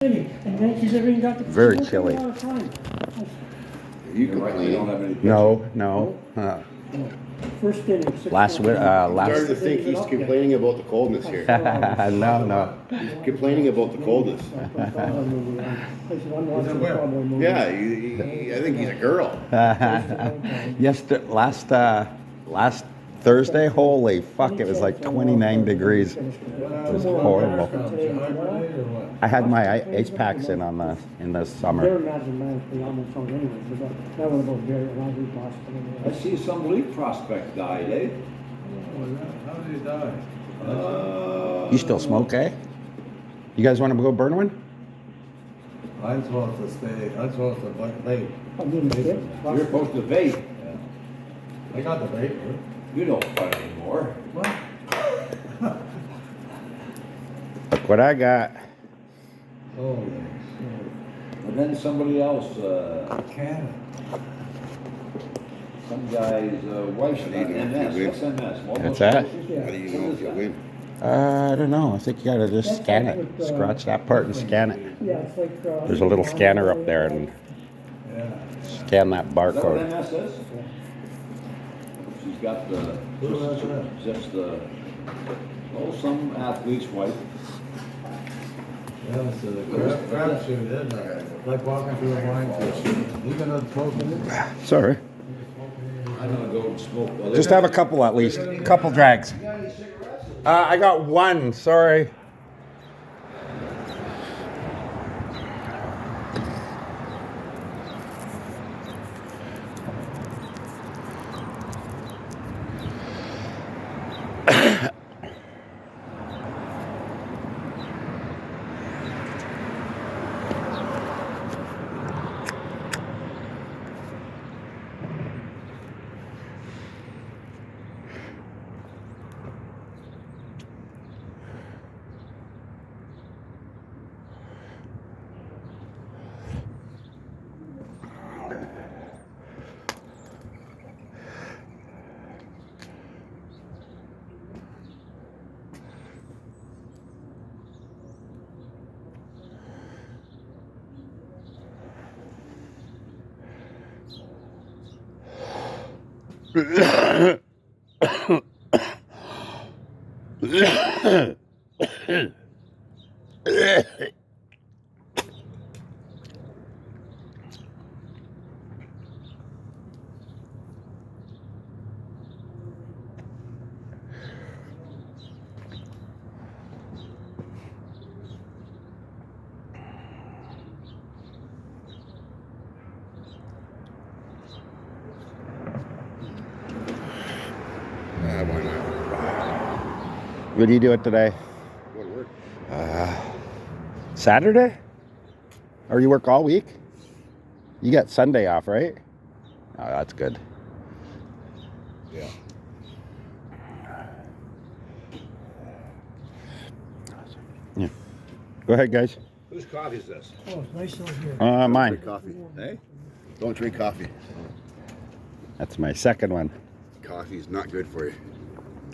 Very chilly. You complaining? No. First inning. Last I'm starting to think he's complaining about the coldness here. No. He's complaining about the coldness. Yeah, I think he's a girl. Last Thursday, holy fuck, it was like 29 degrees. It was horrible. I had my ice packs in in the summer. I see some leaf prospect died, eh? How did he die? You still smoke, eh? You guys want to go burn one? I'm supposed to stay. I'm supposed to vape. You're supposed to vape. Yeah. I got the vape. You don't fight anymore. What? Look what I got. Oh, And then somebody else, Canada. some guy's wife's got MS. What's MS? What's that? How do you know if you win? I don't know. I think you gotta just scan it. Scratch that part and scan it. There's a little scanner up there and Yeah. scan that Is that what barcode. MS is? She's got just some athlete's wife. Yeah, it's a crapshoot, isn't it? Like walking through a wine field. You gonna smoke in it? Sorry. I'm gonna go and smoke. Well, Just have a couple at least. A couple drags. You got any cigarettes? I got one. Sorry. Why not? What are you doing today? Go to work. Saturday? Or you work all week? You got Sunday off, right? Oh, that's good. Yeah. Yeah. Go ahead, guys. Whose coffee is this? Oh, nice over here. Mine. Drink coffee. Hey? Don't drink coffee. That's my second one. Coffee is not good for you.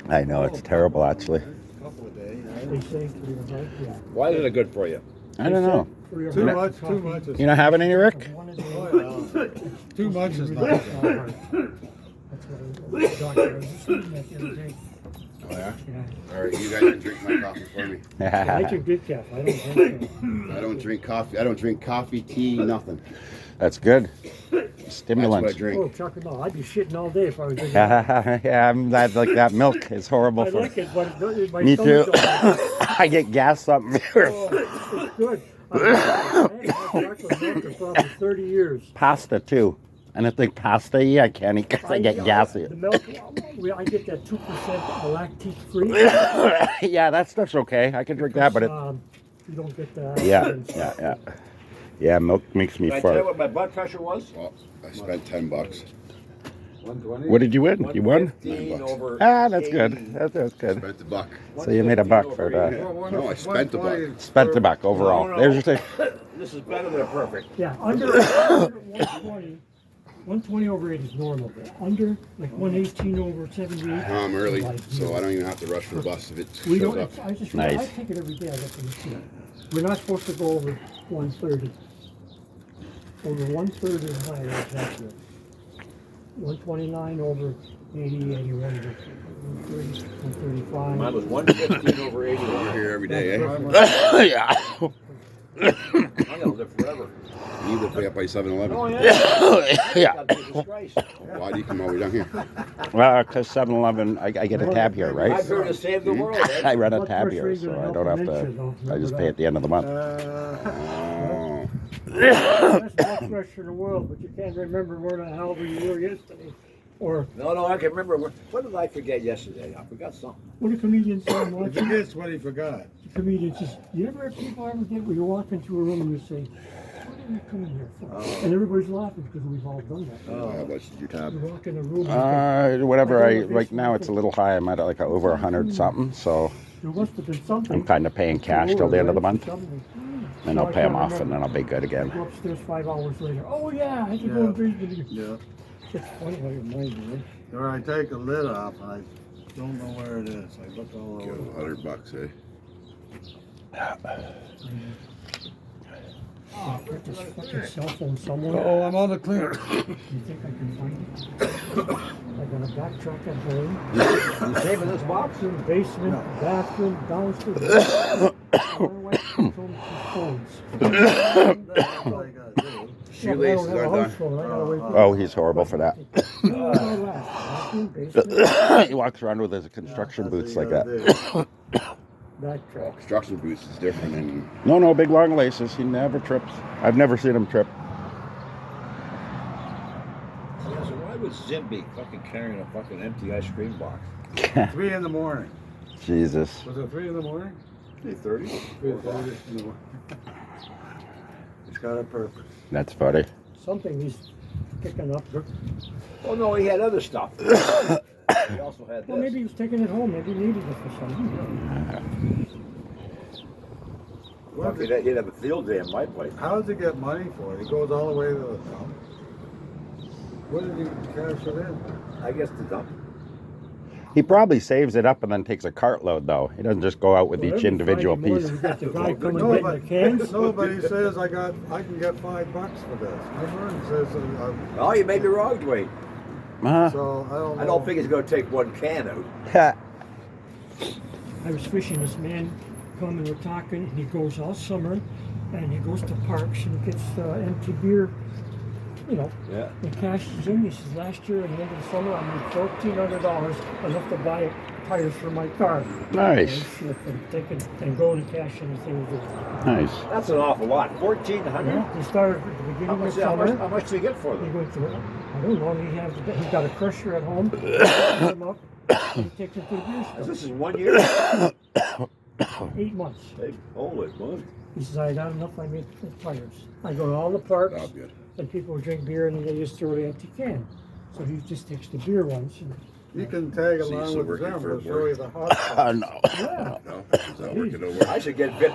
I know, it's terrible, actually. Couple of days. They say for your heart, yeah. Why isn't it good for you? I don't know. For your Too heart, much. Too much. You not having any, Rick? one of the- Too much is not That's good. what the doctor was just reading that the other day. Oh yeah? Yeah. All right, you guys can drink my coffee for me. I drink good cafe. I don't drink I don't drink coffee. I don't drink coffee, tea, nothing. That's good. That's Stimulant. what I drink. Oh, chocolate milk. I'd be shitting all day if I was drinking that. Yeah, I'm glad like that milk is horrible I for like it, but my me too. stomach don't- I get gas something. Oh, it's good. I haven't had chocolate milk for probably 30 years. Pasta too. And I think pasta, I can't eat because I get gassy. The milk, I get that 2% lactate free. Yeah, that stuff's okay. I can drink that, but it. You don't get the. Yeah, milk makes me Can I tell you fart. what my blood pressure was? Well, I spent $10. 120. What did you win? You won? 115 over Ah, that's 80. good. That's good. Spent the buck. So you made a buck for that. No, I spent the buck. Spent the buck overall. No. There's your thing. This is better than a perfect. Yeah, under 120. 120 over 80 is normal, but under like 118 over 78. I'm early, like, so I don't even have to rush for the bus if it We shows don't. up. I just Nice. I take it every day. I get the machine. We're not supposed to go over 130. Over 130 is high, that's accurate. 129 over 80, 81, 130, 135. Mine was 115 over 80. You're here every day, eh? Yeah. I'm gonna live forever. You live way up by 7-Eleven. Oh yeah. Yeah. That'd be a disgrace. Why do you come all the way down here? Well, because 7-Eleven, I get a tab here, I'm right? here to save the world. Eh? I run a tab here, so I don't have to. I just pay at the end of the month. Oh. Best blood pressure in the world, but you can't remember where the hell you were yesterday. Or No, I can remember. What did I forget yesterday? I forgot something. what a comedian said once. He forgets what he forgot. The comedian says, you ever have people ever get where you walk into a room and you say, what are you coming here for? And everybody's laughing because we've all done that. How much did you tab? You walk in a room and Whatever right now it's a little high. I'm at like over 100 something, so there must have been something. I'm kind of paying cash till the end of the month, Something. and I'll pay them off, and then I'll be good again. Go upstairs 5 hours later. Oh yeah, I had to go and breathe with you. Yeah. It's funny how your mind works. Or I take the lid off and I don't know where it is. I look all Give over. him $100, eh? Oh, put this fucking cell phone somewhere. Oh, I'm on the clear. You think I can find it? I'm gonna backtrack at home. You saving this box? Bathroom, basement, bathroom, downstairs. Doorway, control phones. That's all you gotta do. Shoelaces I don't have a aren't house phone. I gotta wait. Oh, he's horrible for that. Bathroom, basement, He walks around with his construction That's boots what like you that. gotta do. backtrack. Construction boots is different than No, big long laces. He never trips. I've never seen him trip. Yeah, so why would Zim be fucking carrying a fucking empty ice cream box? 3 in the morning. Jesus. Was it 3 in the morning? 3:30. 3:30 in the morning. It's got a purpose. That's funny. Something he's picking up. Oh no, he had other stuff. He also had Well, this. maybe he was taking it home. Maybe he needed it for something. What Fuck, he'd have a field day in my place. How does he get money for it? He goes all the way to the dump. What did he cash it in? I guess the dump. He probably saves it up and then takes a cartload, though. He doesn't just go out with Well, each every individual Friday morning piece. We got the guy coming No, getting the cans. Nobody says I can get $5 for this. Remember? It says Oh, you may be wrong, Dwayne. Uh-huh. so I don't know. I don't think he's going to take one can out. I was fishing. This man come and we're talking, and he goes all summer, and he goes to parks and gets empty beer, you know, Yeah. and cashes in. He says, last year at the end of the summer, I made $1,400 enough to buy tires for my car. Nice. And taking and going to cash in the things. Nice. That's an awful lot. 1,400. Yeah, he started at the beginning How of much? summer. How much do you get for He them? went to, I don't know, he's got a crusher at home. He picks him up, he takes it to the beer store. This is 1 year. 8 months. Hey, holy moly. He says, I got enough, I made tires. I go to all the parks, Oh, good. and people drink beer, and they just throw the empty can. So he just takes the beer ones. And, You can tag So you along still with working them. for We'll show work? you the hot spots. No. yeah. No, is that working over? I should get bit.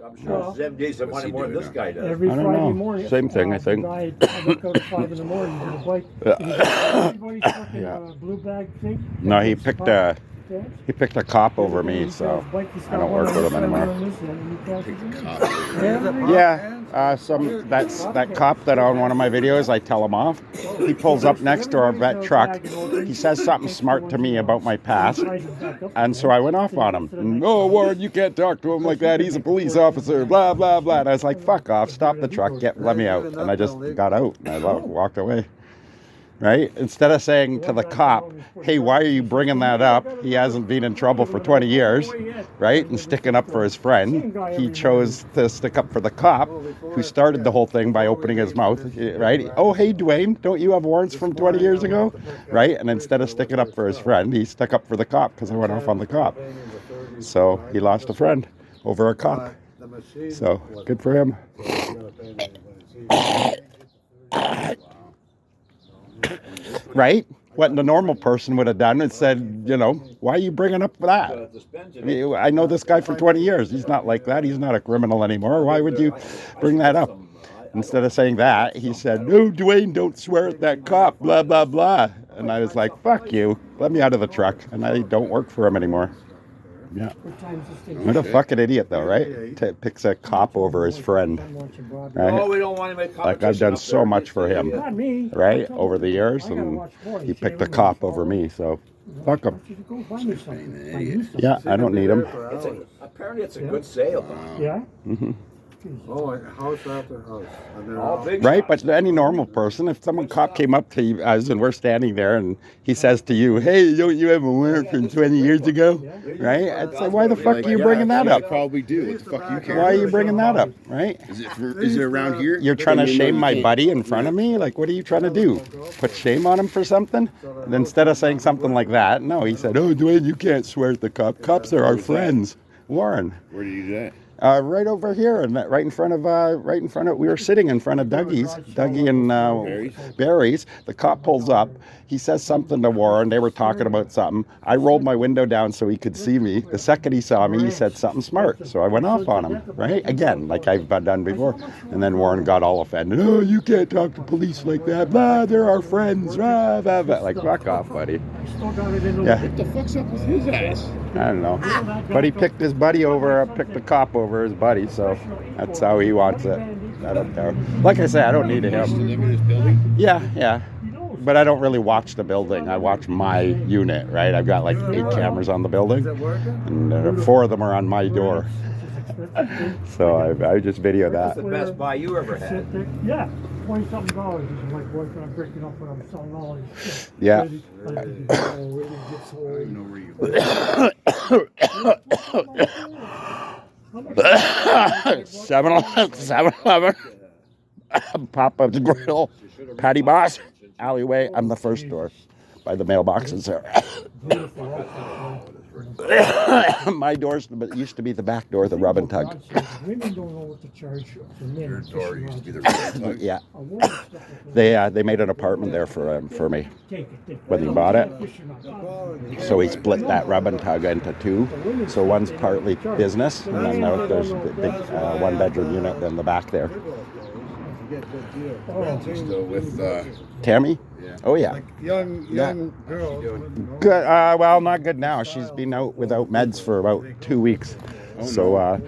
I'm sure Well, Zim needs some what's money he more than doing this now? guy does. Every I don't Friday know. morning. Same thing, I the think. guy, I look out at 5 in the morning, with a bike. Yeah. And he got everybody's fucking Yeah. blue bag thing. No, he It's picked hot. a Yeah. he picked a cop over me, so I don't work with him anymore. Yeah, that cop that on one of my videos, I tell him off. He pulls up next to our vet truck. He says something smart to me about my past, and so I went off on him. And, oh, Warren, you can't talk to him like that. He's a police officer. Blah blah blah. And I was like, fuck off, stop the truck, let me out. And I just got out and I walked away. Right? Instead of saying to the cop, hey, why are you bringing that up? He hasn't been in trouble for 20 years, right? And sticking up for his friend. He chose to stick up for the cop who started the whole thing by opening his mouth, right? Oh, hey, Dwayne, don't you have warrants from 20 years ago? Right? And instead of sticking up for his friend, he stuck up for the cop because I went off on the cop. So he lost a friend over a cop. So good for him. Right? What the normal person would have done is said, you know, why are you bringing up that? I know this guy for 20 years. He's not like that. He's not a criminal anymore. Why would you bring that up? Instead of saying that, he said, no, Dwayne, don't swear at that cop, blah, blah, blah. And I was like, fuck you. Let me out of the truck. And I don't work for him anymore. Yeah. Good times this thing. What a fucking idiot, though, right? Picks a cop over his friend. Right? Oh, we don't want to make Like I've done so much for him, Not me. right? I told Over him, the years, I gotta and watch sports. he You picked a know, cop we over follow- me. So fuck him. Why don't you go buy me something? Buy me something. Yeah, I don't need him. Apparently, it's a good sale. Yeah? Hmm. Oh, like house after house. And they're All all big Right, shots. but any normal person, if someone cop came up to you as and we're standing there and he says to you, "Hey, don't you have a warrant from 20 years ago?" Right? I'd say, "Why the fuck are you bringing that up? I probably do. What the fuck you care? Why are you bringing that up?" Right? Is it around here? You're trying to Then you know shame you my can't. buddy in front of me? Like, what are you trying to do? Put shame on him for something? And instead of saying something like that, no, he said, "Oh, Dwayne, you can't swear at the cop. Cops are our friends." Warren. Where did you do that? Right over here, and right in front of. We were sitting in front of Dougie and Barry's. The cop pulls up. He says something to Warren. They were talking about something. I rolled my window down so he could see me. The second he saw me, he said something smart. So I went off on him. Right again, like I've done before. And then Warren got all offended. "Oh, you can't talk to police like that. Blah, they're our friends. Blah, blah, blah." Like, fuck off, buddy. I still got it in the Yeah. What the fuck's up with his ass? I don't know. But he picked his buddy over, picked the cop over his buddy, so that's how he wants it. I don't care. Like I say, I don't need Still him. live in this building? Yeah. But I don't really watch the building. I watch my unit, right? I've got like 8 cameras on the building, and 4 of them are on my door. So I just video That's the that. best buy you ever had. Yeah, $20-something. Is my boyfriend. I'm breaking up when I'm selling all these shit. Yeah. Where did it go? Where did it get sold? I don't even know where you 7-Eleven, Pop-Up's Grill, Patty Boss, Alleyway. I'm the first door by the mailboxes there. My doors used to be the back door, the rub and tug. Women don't know what to charge for men. Your door used to be the red tug. Yeah, A woman's stuff like they made an apartment there for me take it. when he bought it. it. So he split that rub and tug into 2. So one's partly business, and then there's the big 1-bedroom unit in the back there. She's still with, Tammy? yeah. Oh yeah. Like young girl. Good. Well, not good now. She's been out without meds for about 2 weeks. So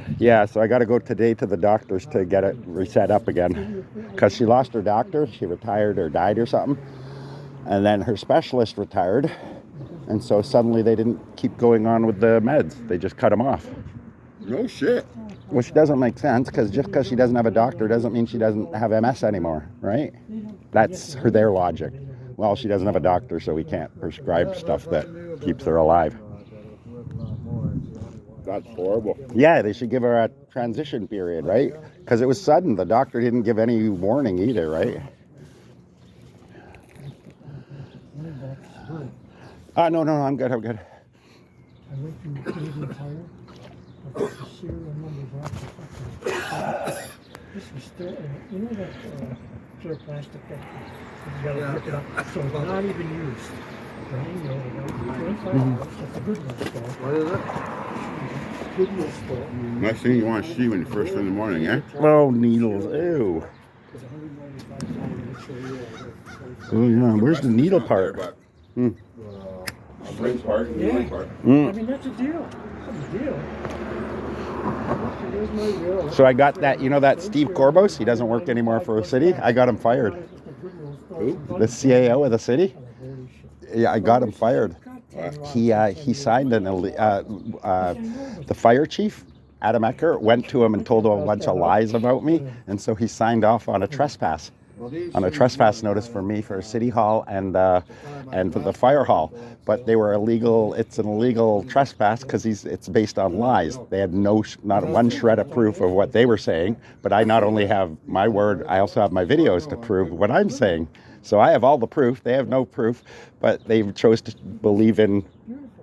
so I got to go today to the doctors to get it reset up again, because she lost her doctor. She retired or died or something, and then her specialist retired, and so suddenly they didn't keep going on with the meds. They just cut them off, No shit. which doesn't make sense, because just because she doesn't have a doctor doesn't mean she doesn't have MS anymore, right? That's their logic. Well, she doesn't have a doctor, so we can't prescribe stuff that keeps her alive. That's horrible. Yeah, they should give her a transition period, right? Because it was sudden. The doctor didn't give any warning either, right? No, I'm good. I went to Canadian Tire. I put the serial numbers off the fucking. This was still, you know that clear plastic that you gotta pick it up. So it's not even used. Brand new, it's a good one store. What is it? Good one store. Next thing you want to see when you first in the morning, eh? Oh, needles. Ew. It's $195 Oh, yeah. Where's the needle part? Spring part and Yeah. the part. I mean, that's a deal. That's a deal. Here's my deal. So I got that, that Steve Corbos? He doesn't work anymore for a city. I got him fired. Who? The CAO of the city? Yeah, I got him fired. He signed the fire chief, Adam Ecker, went to him and told him a bunch of lies about me, and so he signed off on a trespass notice for me for City Hall and for the fire hall. But they were illegal. It's an illegal trespass because it's based on lies. They had not one shred of proof of what they were saying. But I not only have my word, I also have my videos to prove what I'm saying. So I have all the proof. They have no proof, but they chose to believe in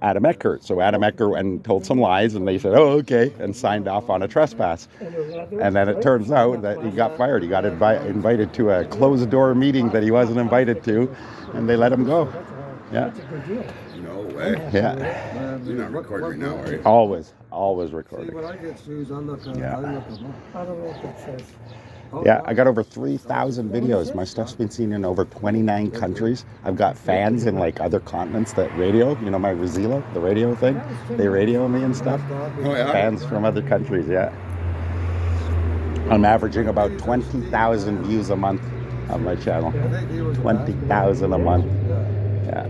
Adam Eckert. So Adam Eckert went and told some lies, and they said, "Oh, okay," and signed off on a trespass. And then it turns out that he got fired. He got invited to a closed-door meeting that he wasn't invited to, and they let him go. Yeah. No way. Yeah. You're not recording right now, are you? Always See, recording. when I get shoes, I look Yeah. them up. I don't know what that says. Yeah, I got over 3,000 videos. My stuff's been seen in over 29 countries. I've got fans in like other continents that radio, you know, my Razila, the radio thing. They radio me and stuff. Oh, yeah? Fans from other countries, yeah. I'm averaging about 20,000 views a month on my channel. 20,000 a month. Yeah.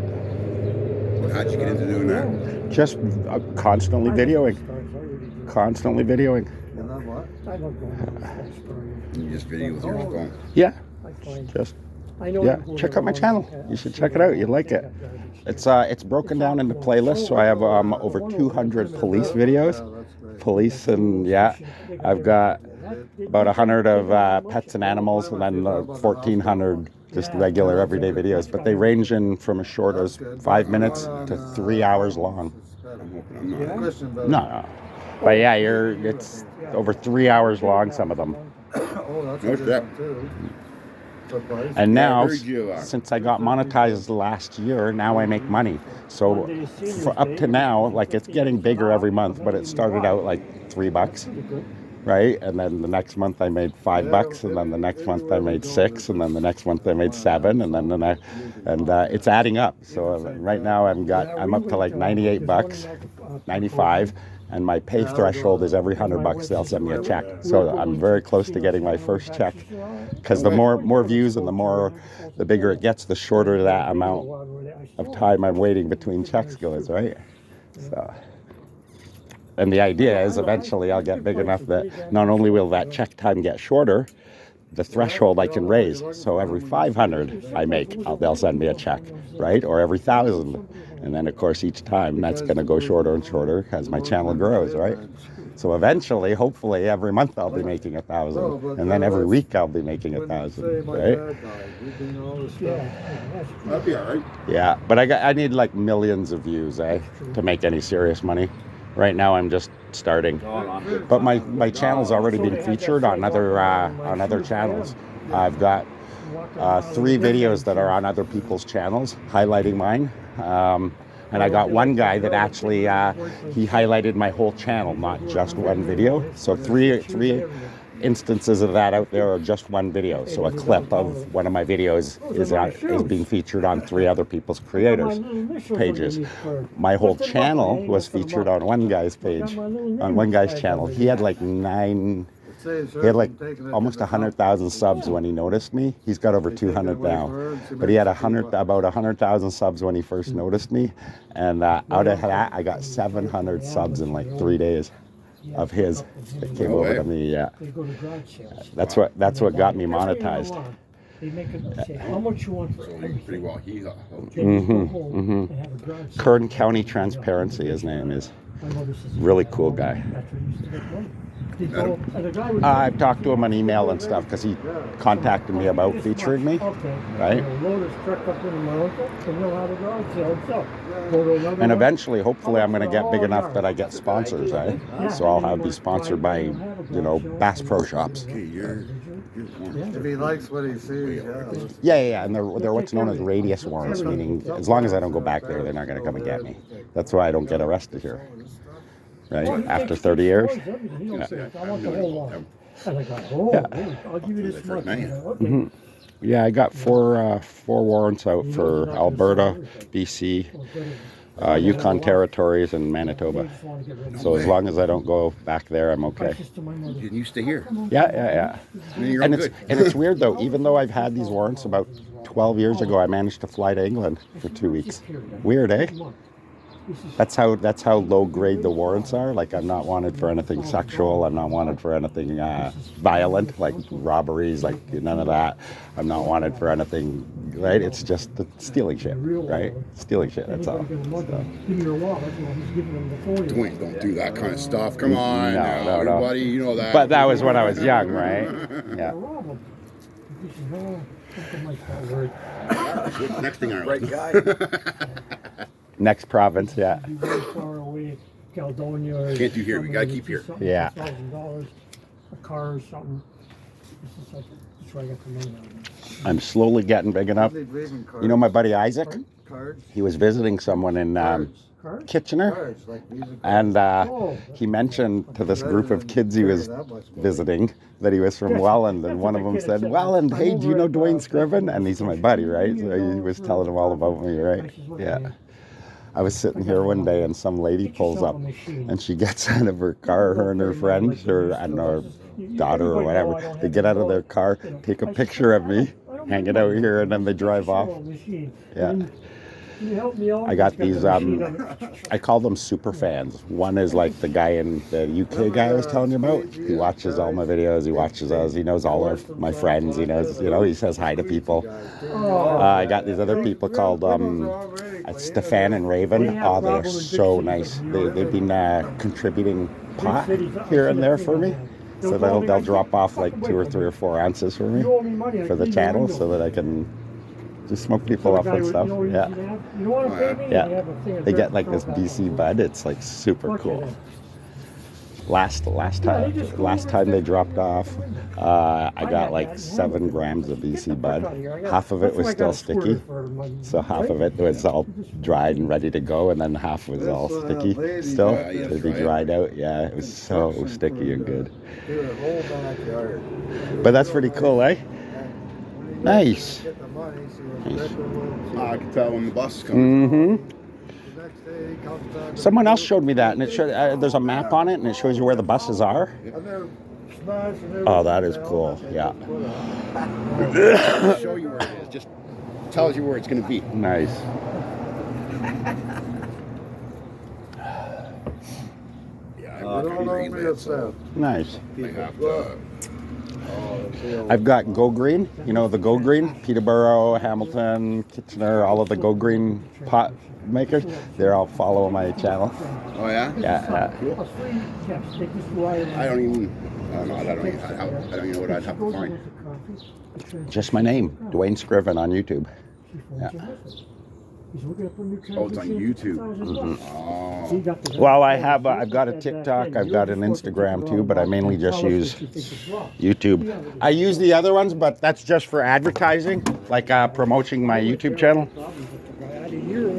How'd you get into doing that? Just constantly videoing. Constantly videoing. I love going to that story. You just video with your phone. Yeah. I find Just I know yeah. you go Check to out my the channel. wrong- You should check it out. You like it. It's broken down into playlists. So I have over 200 police videos. Police and yeah, I've got about 100 of pets and animals, and then 1,400 just regular everyday videos. But they range in from as short as 5 minutes to 3 hours long. I'm hoping I'm not. No. But yeah, it's over 3 hours long, some of them. No shit. And now, I heard you, since I got monetized last year, now I make money. So for up to now, like it's getting bigger every month, but it started out like $3, right? And then the next month I made $5, and then the next month I made $6, and then the next month I made $7, and then it's adding up. So right now I'm up to like $98, 95. And my pay threshold is every $100 they'll send me a check. So I'm very close to getting my first check. Because the more views and the bigger it gets, the shorter that amount of time I'm waiting between checks goes, right? So, and the idea is eventually I'll get big enough that not only will that check time get shorter, the threshold I can raise. So every 500 I make, they'll send me a check, right? Or every 1,000. And then, of course, each time that's going to go shorter and shorter as my channel grows, right? So eventually, hopefully, every month I'll be making 1,000. And then every week I'll be making 1,000, right? That'd be all right. Yeah, but I need like millions of views, to make any serious money. Right now I'm just starting. But my channel's already been featured on other channels. I've got 3 videos that are on other people's channels highlighting mine. And I got one guy that actually he highlighted my whole channel, not just one video. So three instances of that out there are just one video. So a clip of one of my videos is being featured on 3 other people's creators pages. My whole channel was featured on one guy's page, on one guy's channel. He had like almost 100,000 subs when he noticed me. He's got over 200 now, but he had about 100,000 subs when he first noticed me, and out of that I got 700 subs in like 3 days of his that came over to me. Yeah, that's what got me monetized. They make it say how much you want for everything. Pretty well. He's Kern County Transparency, his name is. Really cool guy. I've talked to him on email and stuff because he contacted me about featuring me, right? And eventually, hopefully, I'm going to get big enough that I get sponsors, right? So I'll be sponsored by, Bass Pro Shops. If he likes what he sees, Yeah, and they're what's known as radius warrants, meaning as long as I don't go back there, they're not going to come and get me. That's why I don't get arrested here. Right? After 30 years? Yeah, I got four warrants out for Alberta, BC, Yukon Territories, and Manitoba. So as long as I don't go back there, I'm okay. Didn't you stay here? Yeah. And it's weird though, even though I've had these warrants about 12 years ago, I managed to fly to England for 2 weeks. Weird, eh? That's how low grade the warrants are. Like I'm not wanted for anything sexual. I'm not wanted for anything violent, like robberies, like none of that. I'm not wanted for anything, right? It's just the stealing shit, right? Stealing shit, that's all. Dwayne, don't do that kind of stuff. Come on, No. everybody, you know that. But that was when I was young, right? Yeah. Next thing I Right guy. Next province, yeah. Can't do here. We gotta keep here. Yeah. $1,000, a car or something. This is like, that's where I got the money out of it. I'm slowly getting big enough. You know my buddy Isaac? Cards. He was visiting someone in Cards? Kitchener, Cards, like music and Oh, he mentioned to this group of kids he was visiting that he was from Welland, and one of them said, "Welland, hey, do you know Dwayne Scriven?" And he's my buddy, right? So he was telling him all about me, right? Yeah. I was sitting here one day, and some lady pulls up, and she gets out of her car, her and her friend, or I don't know, her daughter or whatever. They get out of their car, take a picture of me, hang it out here, and then they drive off. Yeah. I got these, I call them super fans. One is like the guy in the UK guy I was telling you about. He watches all my videos, he watches us, he knows all of my friends, he knows, you know, he says hi to people. I got these other people called Stefan and Raven. Oh, they're so nice. They've been contributing pot here and there for me. So they'll drop off like 2 or 3 or 4 ounces for me for the channel so that I can just smoke people up and stuff. Yeah. Yeah. They get like this BC bud. It's like super cool. Last time they dropped off, I got like 7 grams of BC bud. Half of it was still sticky, so half of it was all dried and ready to go, and then half was all sticky still to be dried out. Yeah, it was so sticky and good. But that's pretty cool, eh? Nice. I can tell when the bus is coming. Someone else showed me that, and it showed, there's a map on it, and it shows you where the buses are. Oh, that is cool. Yeah. Show you where it is. Just tells you where it's going to be. Nice. Yeah, I can read that, so Nice. I have to. I've got Go Green, you know the Go Green, Peterborough, Hamilton, Kitchener, all of the Go Green pot makers. They're all follow my channel. Oh yeah? Yeah. I don't even know what I'd have to find. Just my name, Dwayne Scriven on YouTube. Yeah. Oh, it's on YouTube. Oh. Well, I've got a TikTok, I've got an Instagram too, but I mainly just use YouTube. I use the other ones, but that's just for advertising, like promoting my YouTube channel. You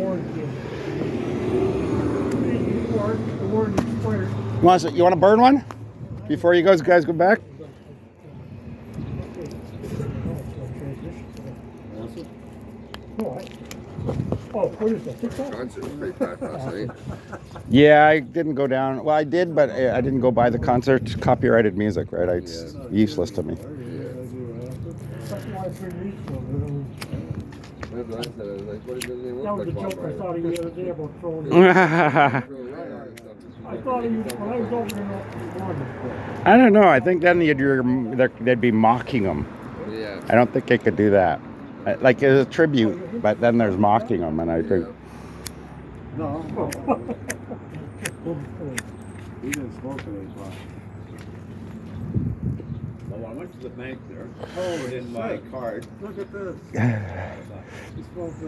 want to burn one before you guys go back? Oh, what is that? TikTok? Concert was pretty packed last night. Yeah, I didn't go down. Well, I did, but I didn't go by the concert. Copyrighted music, right? It's useless to me. That was the joke I thought of you the other day about throwing I thought of you when I was over there. I don't know. I think then they'd be mocking them. Yeah. I don't think they could do that. Like as a tribute, but then there's mocking them, and I think. No. He didn't smoke any pot. Well, I went to the bank there, put in my card. Look at this. He smoked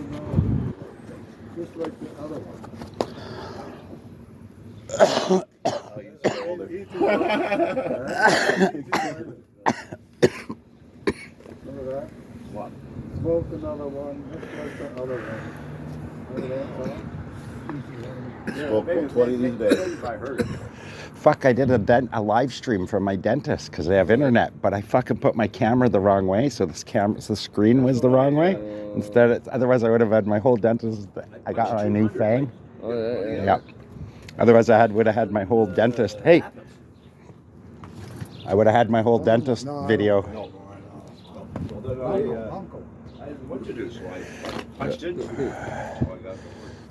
just like the other one. Oh, you sold it. Remember that? What? Smoked another one just like the other one. Remember that song? Spoke about 20 these days. I heard it. Fuck! I did a live stream from my dentist because they have internet, but I fucking put my camera the wrong way, so the screen was the wrong way. Otherwise, I would have had my whole dentist. I got my new fang. Oh, yeah. Yep. Otherwise, would have had my whole dentist. Hey, I would have had my whole dentist video. No. Well, then I didn't want to do, so I punched in. So I got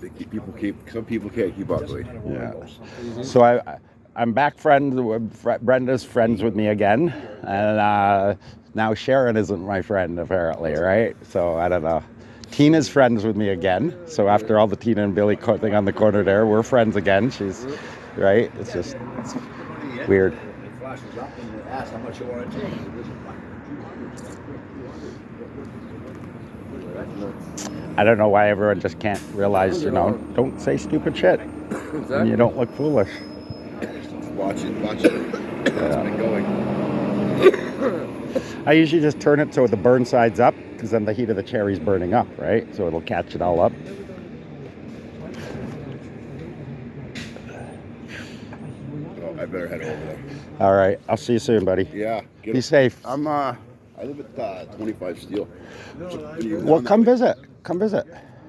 Some people can't keep up with. Yeah. So I'm back friends. Brenda's friends with me again, and now Sharon isn't my friend apparently, right? So I don't know. Tina's friends with me again. So after all the Tina and Billy thing on the corner there, we're friends again. She's right. It's weird. It flashes up and it asks how much you want to take. I don't know why everyone just can't realize, don't say stupid shit. And you don't look foolish. Watch it. It's been going. I usually just turn it so the burn side's up, because then the heat of the cherry's burning up, right? So it'll catch it all up. Oh, I better head over there. All right, I'll see you soon, buddy. Yeah. Be safe. I live at 25 Steel. Well, come visit. Come visit.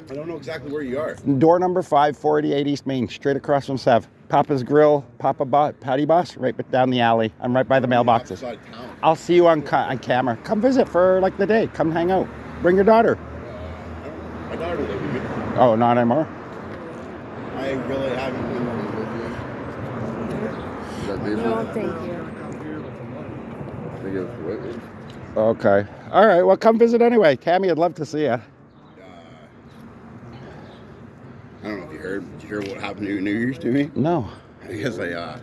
I don't know exactly where you are. Door number 5, 488 East Main, straight across from Sev. Papa's Grill, Patty Boss, right down the alley. I'm right by the mailboxes. Outside town. I'll see you on camera. Come visit for like the day. Come hang out. Bring your daughter. My daughter lives with me. Oh, not anymore? I really haven't been with you. No, thank you. Okay. All right. Well, come visit anyway. Tammy, I'd love to see you. I don't know if you heard. Did you hear what happened to New Year's to me? No. Because I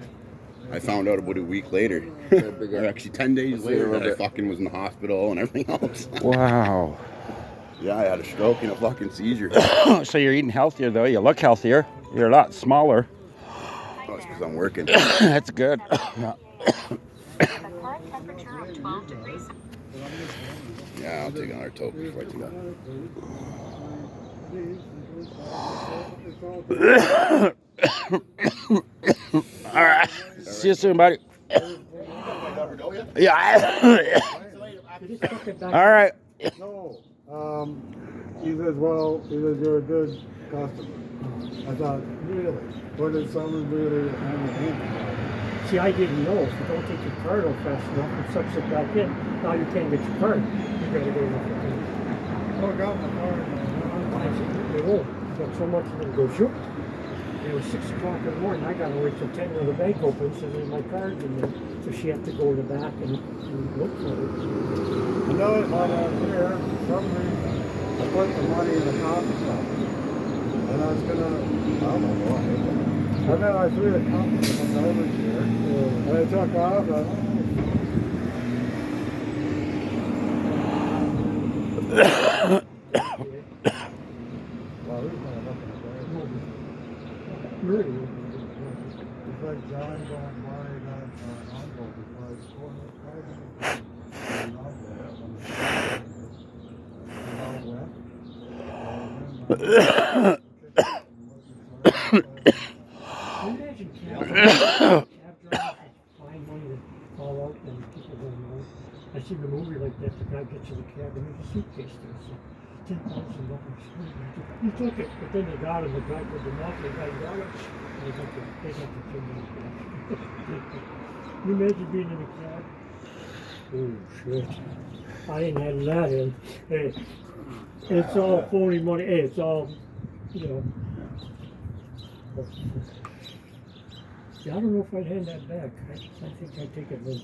found out about a week later. Or actually 10 days later that I fucking was in the hospital and everything else. Wow. Yeah, I had a stroke and a fucking seizure. So you're eating healthier, though. You look healthier. You're a lot smaller. Oh, it's because I'm working. That's good. Yeah, I'll take another toke before I take that. All right. See you soon, buddy. Yeah. All right. No, he says, well, he says, you're a good customer. I thought, really? What did someone really hand it in? See, I didn't know. If you don't take your card out fast enough and sucks it back in, now you can't get your card. You gotta go to the Oh, I got my card. I said, they won't. You got so much and then go shoot. It was 6 o'clock in the morning. I gotta wait till 10 when the bank opens, so then my card's in there. So she had to go to the back and look for it. I know it while I was here, for some reason, I put the money in the coffee shop. And I was gonna, I don't know why. And then I threw the coffee in the garbage here. And I took off, well, he's gonna look at the garbage. Really? It's like John going by that uncle before his corner. Imagine cab drivers find money to fall out and people don't know. I seen a movie like that. The guy gets in the cab and there's a suitcase there. So $10,000. He took it, but then they got him. The guy put the mouth. The guy got it. And they got the $10 back. You imagine being in a cab? Oh shit! I ain't had that in. Hey, it's all phony money. Hey, it's all, you know. Yeah, I don't know if I'd hand that back. I think I'd take it home.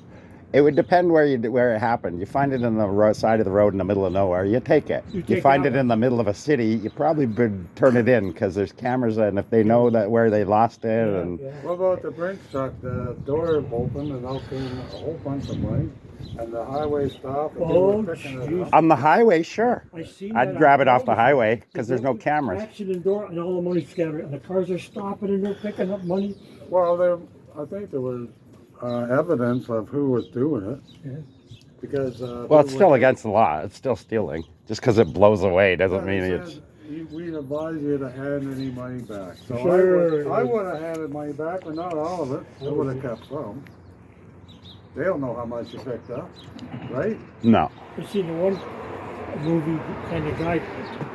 It would depend where it happened. You find it on the side of the road in the middle of nowhere, you take it. You find it in the middle of a city, you probably would turn it in because there's cameras, and if they know that where they lost it, and What about the Brinks truck? The door opened and out came a whole bunch of money, and the highway stopped. And Oh, they were picking it up. on the highway, sure. I seen I'd that grab on it off the television. highway because there's no cameras. Accident door and all the money scattered, and the cars are stopping and they're picking up money. Well, I think there was evidence of who was doing it. Yeah. Because Well, it's still against the law. It's still stealing. Just because it blows away doesn't mean it's. We advise you to hand any money back. So Sure. I would have handed money back, but not all of it. I would have kept some. They'll know how much you picked up, right? No. I seen the one movie, and the guy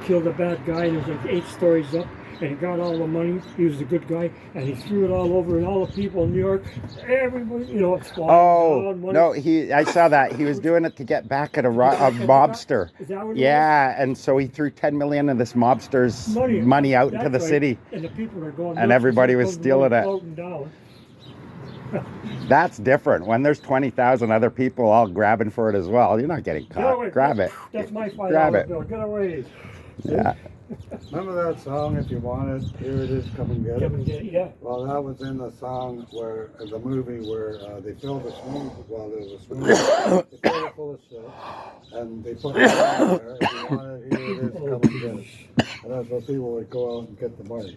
killed a bad guy, and it was like 8 stories up, and he got all the money. He was a good guy, and he threw it all over, and all the people in New York, everybody, you know, it's falling Oh down, money. no, I saw that. He was doing it to get back at a mobster. Is that what it Yeah, and so he threw 10 million of this mobster's money out into That's the right. city. And the people are going And nuts everybody because was the stealing money it. floating down. That's different. When there's 20,000 other people all grabbing for it as well, you're not getting Get away. caught. Grab it. That's my $5 Grab it. bill. Get away. Yeah. Remember that song, If You Want It, Here It Is, Come and Get It? Come and get it. Yeah. Well, that was in the song where, in the movie where they filled the swing, well, there was a swing, they filled it full of shit, and they put it on there, if you want it, here it is, come and get it. And that's where people would go out and get the money.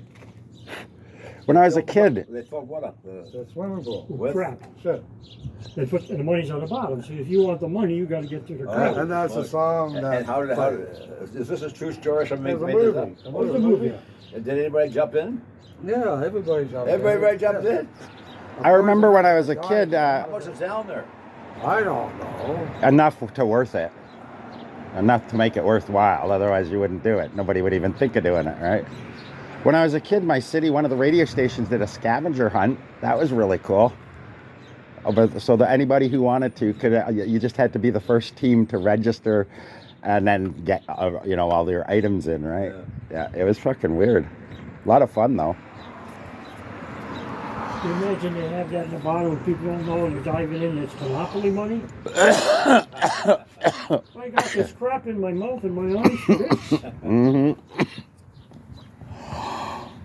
When I was a kid, They filled what up? The swimming pool. With? Crap. Shit. They put the money's on the bottom. So if you want the money, you got to get to the Oh. crap. And that's a song that. And how is this a true story? Somebody There's a made this up? movie. Oh, it's a movie. And did anybody jump in? Yeah, everybody jumped in. Everybody jumped in? I remember when I was a kid, How much is down there? I don't know. enough to worth it. Enough to make it worthwhile. Otherwise, you wouldn't do it. Nobody would even think of doing it, right? When I was a kid, my city, one of the radio stations did a scavenger hunt. That was really cool. But so that anybody who wanted to could, you just had to be the first team to register, and then get all your items in, right? Yeah, it was fucking weird. A lot of fun though. Can you imagine they have that in the bottom and people don't know and they're diving in, it's Monopoly money? I got this crap in my mouth and my eyes for this. Mm-hmm.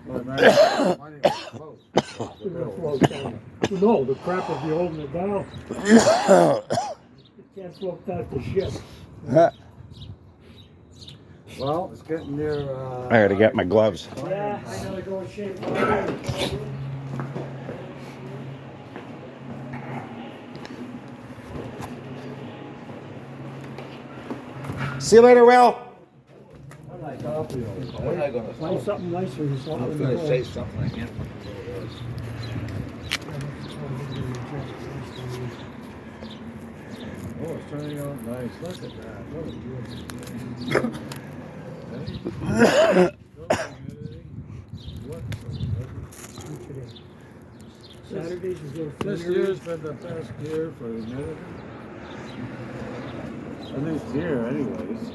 But man, the money was close. It's gonna float down. No, the crap will be holding it down. It can't float down to ship. Well, it's getting near. I gotta get my gloves. Yeah, I gotta go and shave my head. See you later, Will. What was I gonna Find say? something nicer than I something. was gonna say something I can't remember Oh, it's turning out nice. Look at that. What a beautiful Saturdays is little This year's been the best year for humidity. At least here, anyways.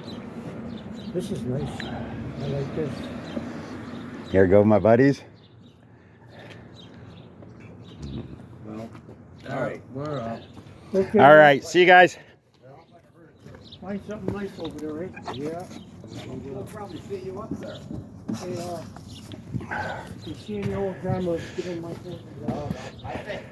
This is nice. I like this. Here go my buddies. Well, All right. we're up. Okay. All right, see you guys. Find something nice over there, right? Yeah. We'll probably see you up there. Hey, you see any old grandmas get in my face? I think.